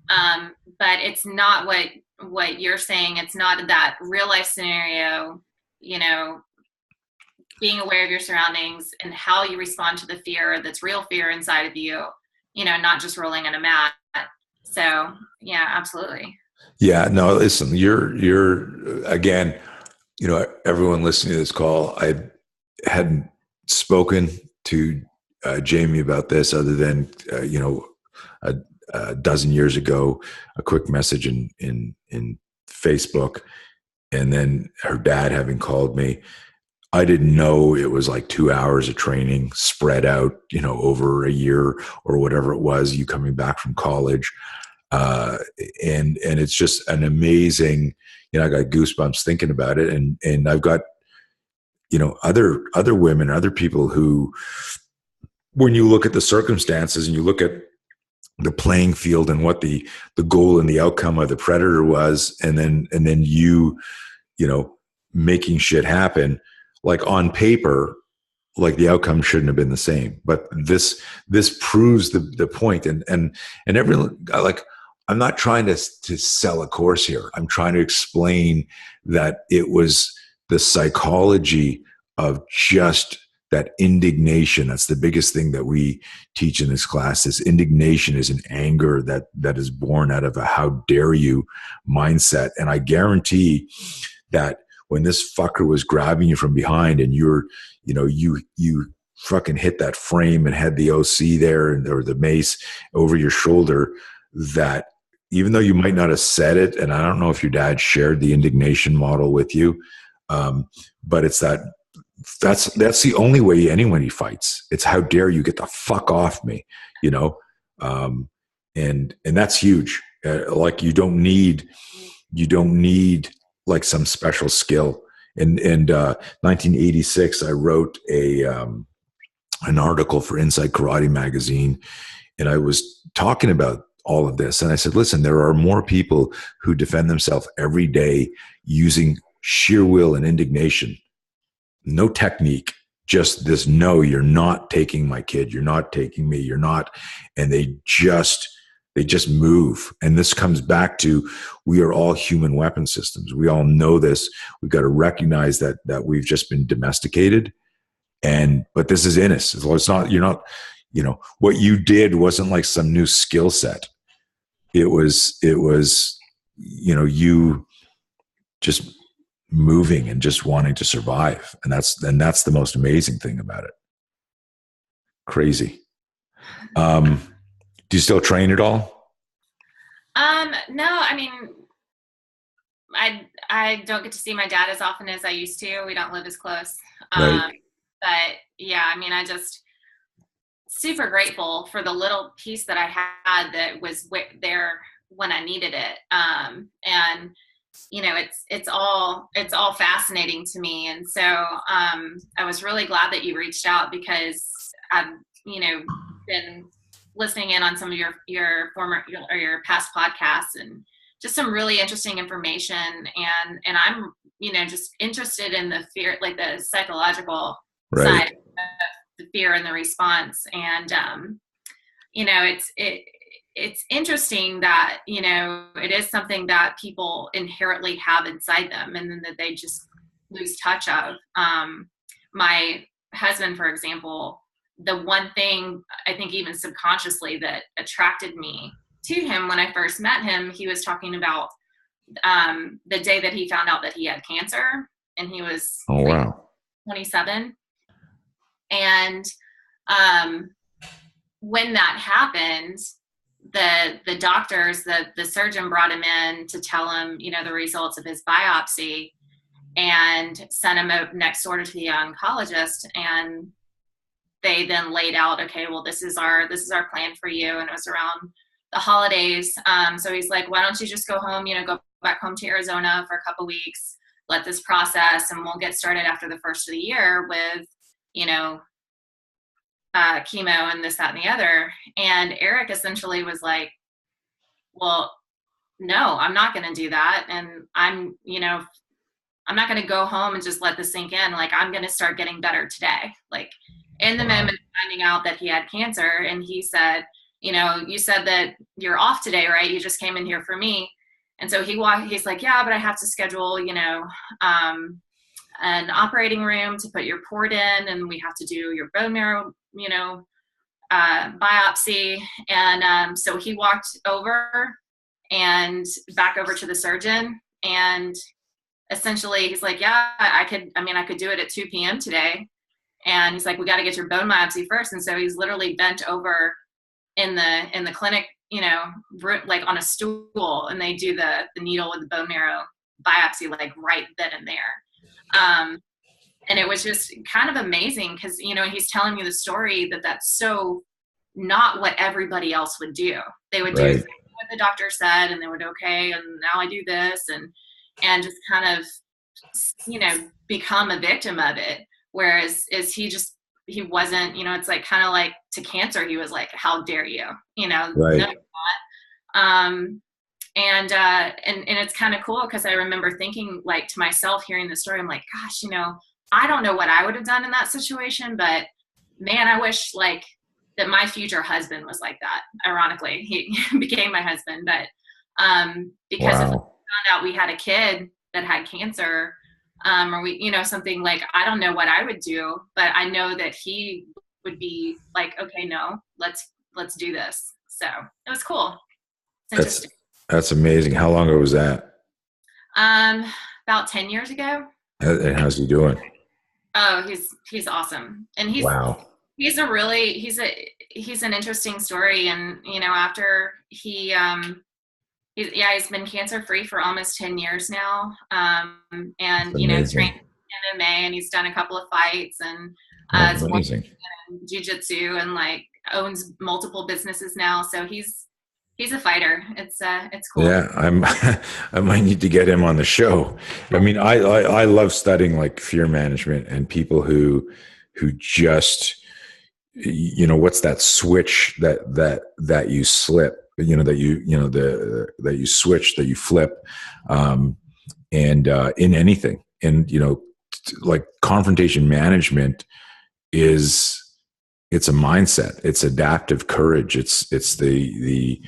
but it's not what you're saying. It's not that real life scenario, being aware of your surroundings and how you respond to the fear that's real fear inside of you, not just rolling on a mat. So yeah, absolutely. Yeah, no, listen, you're again, everyone listening to this call, I hadn't spoken to Jamie about this other than a dozen years ago, a quick message in Facebook, and then her dad having called me. I didn't know it was like 2 hours of training spread out, over a year or whatever it was, you coming back from college. And it's just an amazing, I got goosebumps thinking about it. And I've got, other women, other people who, when you look at the circumstances and you look at the playing field and what the goal and the outcome of the predator was, and then you making shit happen, like on paper, like the outcome shouldn't have been the same. But this proves the point. And everyone, like, I'm not trying to sell a course here. I'm trying to explain that it was the psychology of just that indignation. That's the biggest thing that we teach in this class. This indignation is an anger that is born out of a how dare you mindset. And I guarantee that when this fucker was grabbing you from behind and you fucking hit that frame and had the OC there or the mace over your shoulder, that even though you might not have said it, and I don't know if your dad shared the indignation model with you, but it's that's the only way anybody fights. It's how dare you get the fuck off me, and that's huge. Like you don't need like some special skill. In 1986, I wrote an article for Inside Karate magazine, and I was talking about all of this. And I said, listen, there are more people who defend themselves every day using sheer will and indignation. No technique, just this, no, you're not taking my kid. You're not taking me. You're not. And they just move. And this comes back to, we are all human weapon systems. We all know this. We've got to recognize that we've just been domesticated. But this is in us. It's not, you're not, what you did wasn't like some new skill set. It was, you just moving and just wanting to survive. And that's the most amazing thing about it. Crazy. Do you still train at all? No, I mean, I don't get to see my dad as often as I used to. We don't live as close. Right. But yeah, I mean, I just super grateful for the little piece that I had that was there when I needed it. And it's all fascinating to me. And so I was really glad that you reached out, because I've, been listening in on some of your former or your past podcasts, and just some really interesting information. And I'm, just interested in the fear, like the psychological Right. side of the fear and the response. And, it's interesting that, it is something that people inherently have inside them, and then that they just lose touch of. My husband, for example, the one thing I think even subconsciously that attracted me to him when I first met him, he was talking about the day that he found out that he had cancer, and he was Oh, wow. 27. And when that happened, the doctors, the surgeon brought him in to tell him, the results of his biopsy, and sent him next door to the oncologist. And they then laid out, okay, well, this is our plan for you. And it was around the holidays. So he's like, why don't you just go home, go back home to Arizona for a couple weeks, let this process, and we'll get started after the first of the year with, chemo and this, that, and the other. And Eric essentially was like, well, no, I'm not going to do that. And I'm not going to go home and just let this sink in. Like, I'm going to start getting better today. Like, in the moment of finding out that he had cancer. And he said, you said that you're off today, right? You just came in here for me. And so he's like, yeah, but I have to schedule, an operating room to put your port in, and we have to do your bone marrow, biopsy. And so he walked over and back over to the surgeon, and essentially he's like, yeah, I could do it at 2 p.m. today. And he's like, we got to get your bone biopsy first. And so he's literally bent over in the clinic, like on a stool, and they do the needle with the bone marrow biopsy, like right then and there. And it was just kind of amazing, because, he's telling me the story that's so not what everybody else would do. They would do Right. what the doctor said, and they would, okay, and now I do this, and just kind of, become a victim of it. Whereas he wasn't, it's like kind of like to cancer, he was like, how dare you, Right. no, and it's kind of cool, because I remember thinking, like, to myself, hearing the story, I'm like, gosh, I don't know what I would have done in that situation, but man, I wish like that my future husband was like that. Ironically, he became my husband, but because if we found out we had a kid that had cancer, or we, something, like, I don't know what I would do, but I know that he would be like, okay, no, let's do this. So it was cool. It's interesting. That's amazing. How long ago was that? About 10 years ago. And how's he doing? Oh, he's awesome. And he's an interesting story. And, after he's been cancer free for almost 10 years now. And, trained in MMA, and he's done a couple of fights, and amazing. jiu-jitsu, and like owns multiple businesses now. So he's a fighter. It's cool. Yeah, I might need to get him on the show. I mean, I love studying like fear management and people who just, what's that switch that you slip, that you switch, that you flip, and in anything. And, like confrontation management it's a mindset. It's adaptive courage. It's the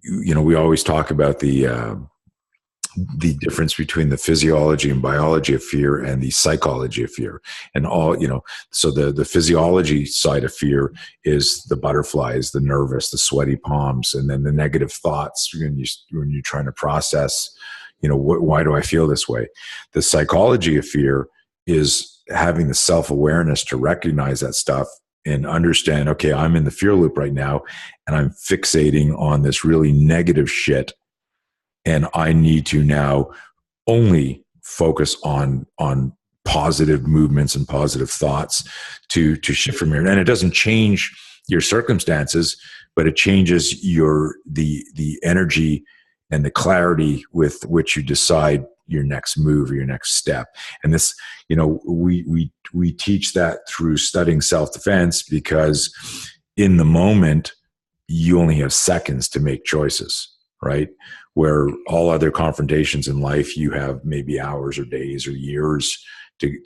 we always talk about the difference between the physiology and biology of fear and the psychology of fear, and all, so the physiology side of fear is the butterflies, the nervous, the sweaty palms, and then the negative thoughts when you're trying to process, why do I feel this way? The psychology of fear is having the self-awareness to recognize that stuff and understand, okay, I'm in the fear loop right now, and I'm fixating on this really negative shit, and I need to now only focus on positive movements and positive thoughts to shift from here. And it doesn't change your circumstances, but it changes the energy and the clarity with which you decide your next move or your next step. And this, we teach that through studying self-defense, because in the moment you only have seconds to make choices, right? Where all other confrontations in life, you have maybe hours or days or years to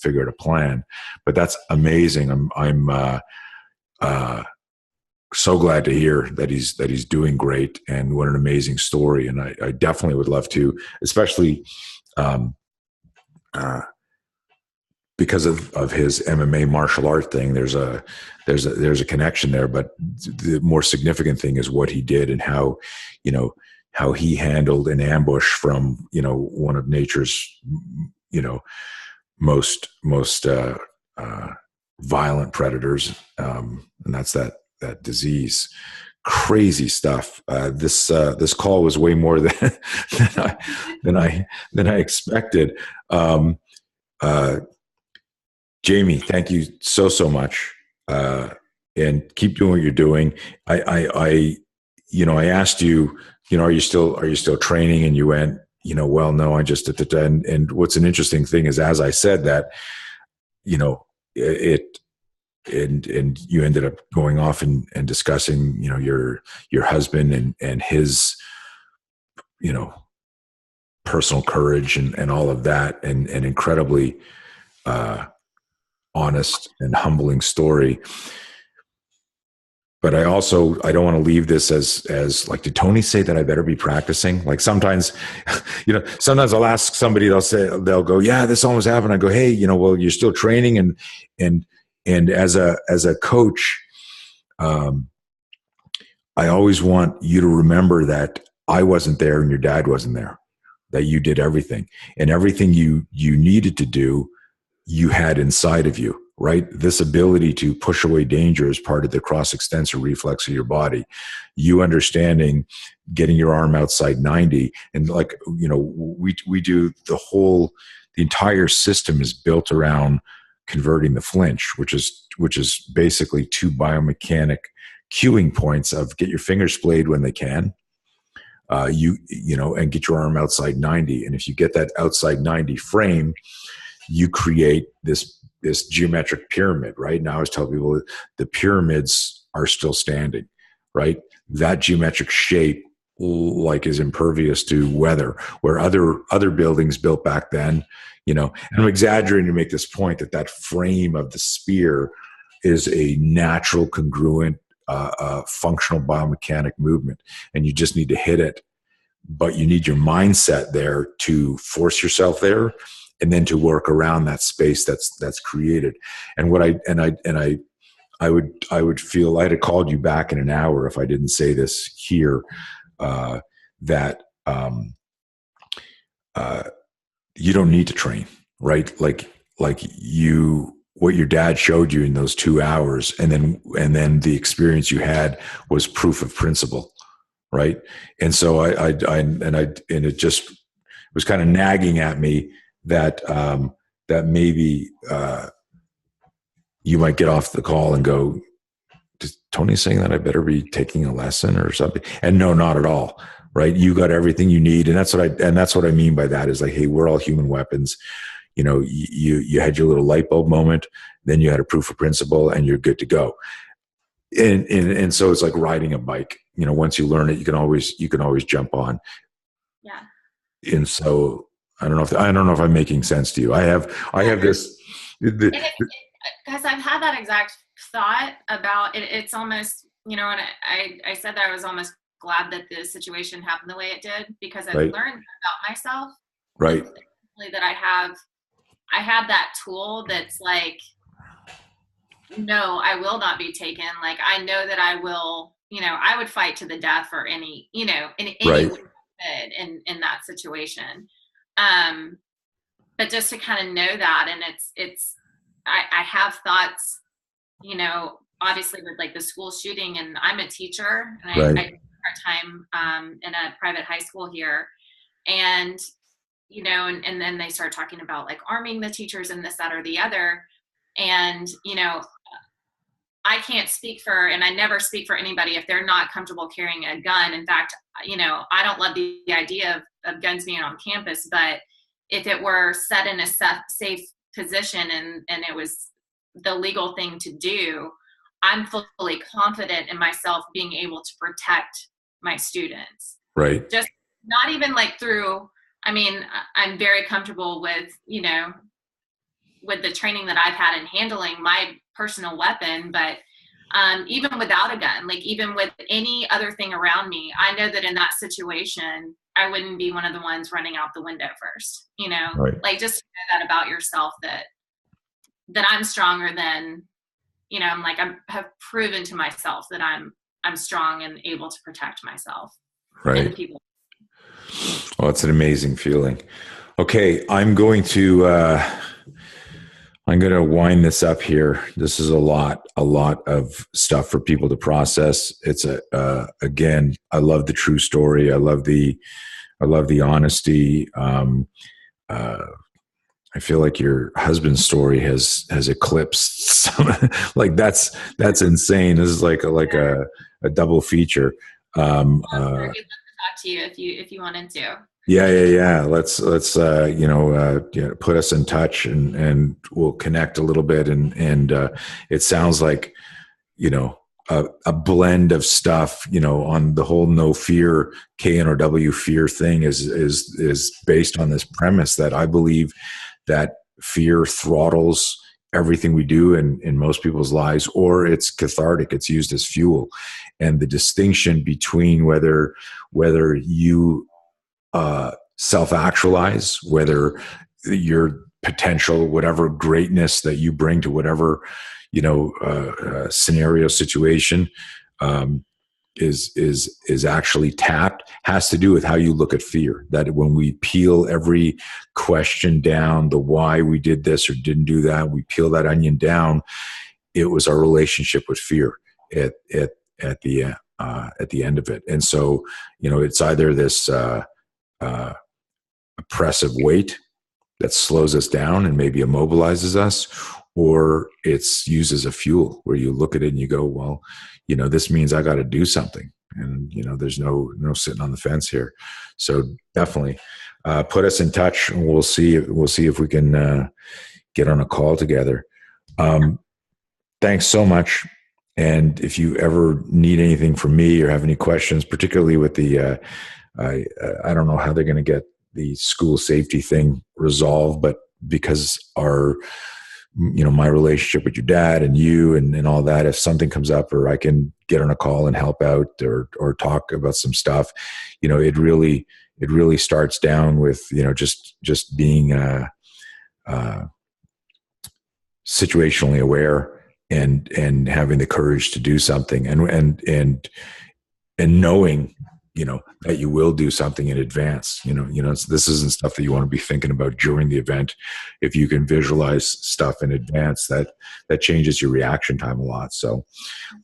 figure out a plan. But that's amazing. I'm so glad to hear that he's doing great, and what an amazing story. And I definitely would love to, especially because of his MMA martial art thing. There's a connection there, but the more significant thing is what he did and how he handled an ambush from one of nature's most violent predators, and that's that disease. Crazy stuff. This call was way more than I expected. Jamie, thank you so much, and keep doing what you're doing. I asked you, are you still training? And you went, well, no, I just at the end. And what's an interesting thing is, as I said that, it. And you ended up going off and discussing, your husband and his, personal courage and all of that, and incredibly honest and humbling story. But I don't want to leave this as like, did Tony say that I better be practicing? Like sometimes, sometimes I'll ask somebody, they'll go, yeah, this almost happened. I go, hey, well, you're still training, and as a coach, I always want you to remember that I wasn't there and your dad wasn't there, that you did everything, and everything you needed to do, you had inside of you, right? This ability to push away danger is part of the cross extensor reflex of your body. You understanding getting your arm outside 90, and we do the entire system is built around converting the flinch, which is basically two biomechanic cueing points of get your fingers splayed when they can, and get your arm outside 90. And if you get that outside 90 frame, you create this geometric pyramid, right? Now I always tell people the pyramids are still standing, right? That geometric shape is impervious to weather, where other buildings built back then, and I'm exaggerating to make this point that frame of the spear is a natural, congruent, functional biomechanic movement, and you just need to hit it. But you need your mindset there to force yourself there, and then to work around that space that's created. And I would feel I'd have called you back in an hour if I didn't say this here, that you don't need to train, right? Like what your dad showed you in those 2 hours, and then the experience you had was proof of principle, right? And so it just was kind of nagging at me that maybe you might get off the call and go, "Is Tony saying that I better be taking a lesson or something?" And no, not at all. Right? You got everything you need, and that's what I mean by that is like, hey, we're all human weapons. You had your little light bulb moment, then you had a proof of principle, and you're good to go. And so it's like riding a bike. Once you learn it, you can always jump on. Yeah. And so I don't know if I'm making sense to you. I have this. Because I've had that exact thought about it. It's almost, and I said that I was almost glad that the situation happened the way it did, because I've learned about myself. Right. That I have that tool that's like, no, I will not be taken. Like, I know that I will, I would fight to the death for any, in any right. way in that situation. But just to kind of know that, and I have thoughts, obviously with like the school shooting, and I'm a teacher, and I part-time in a private high school here, and and then they start talking about like arming the teachers and this, that, or the other, and I can't speak for, and I never speak for anybody if they're not comfortable carrying a gun. In fact, I don't love the idea of guns being on campus, but if it were set in a safe position and it was the legal thing to do, I'm fully confident in myself being able to protect my students. Right. Just not even like through, I'm very comfortable with, with the training that I've had in handling my personal weapon, but even without a gun, like even with any other thing around me, I know that in that situation, I wouldn't be one of the ones running out the window first, Right. like just to know that about yourself, that I'm stronger than, I have proven to myself that I'm strong and able to protect myself. Right. And people. Well, it's an amazing feeling. Okay. I'm going to wind this up here. This is a lot of stuff for people to process. It's again, I love the true story. I love the honesty. I feel like your husband's story has eclipsed some, like that's insane. This is like a double feature. I'd love to talk to you if you wanted to. Yeah. Let's put us in touch and we'll connect a little bit. And it sounds like, a blend of stuff, on the whole no fear, KNOW fear thing is based on this premise that I believe that fear throttles everything we do in most people's lives, or it's cathartic. It's used as fuel. And the distinction between whether you self-actualize, whether your potential, whatever greatness that you bring to whatever, scenario, situation, is actually tapped, has to do with how you look at fear. That when we peel every question down, the why we did this or didn't do that, we peel that onion down, it was our relationship with fear at the end of it. And so, it's either this oppressive weight that slows us down and maybe immobilizes us, or it's used as a fuel where you look at it and you go, well, this means I got to do something. And, there's no sitting on the fence here. So definitely put us in touch and we'll see if we can get on a call together. Thanks so much. And if you ever need anything from me or have any questions, particularly with the, I don't know how they're going to get the school safety thing resolved, but because my relationship with your dad and you and all that, if something comes up or I can get on a call and help out or talk about some stuff, it really starts down with, just being situationally aware and having the courage to do something and knowing, that you will do something in advance. This isn't stuff that you want to be thinking about during the event. If you can visualize stuff in advance, that changes your reaction time a lot. So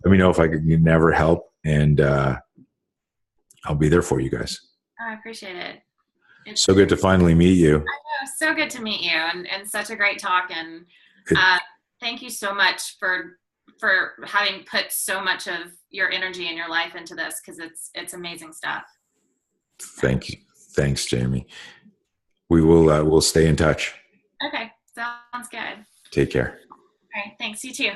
let me know if I can never help, and I'll be there for you guys. I appreciate it. It's so good to finally meet you. I know, so good to meet you, and such a great talk. And thank you so much for having put so much of your energy and your life into this, because it's amazing stuff. Thank you. Thanks, Jamie. We will we'll stay in touch. Okay, sounds good. Take care. All right, thanks. You too.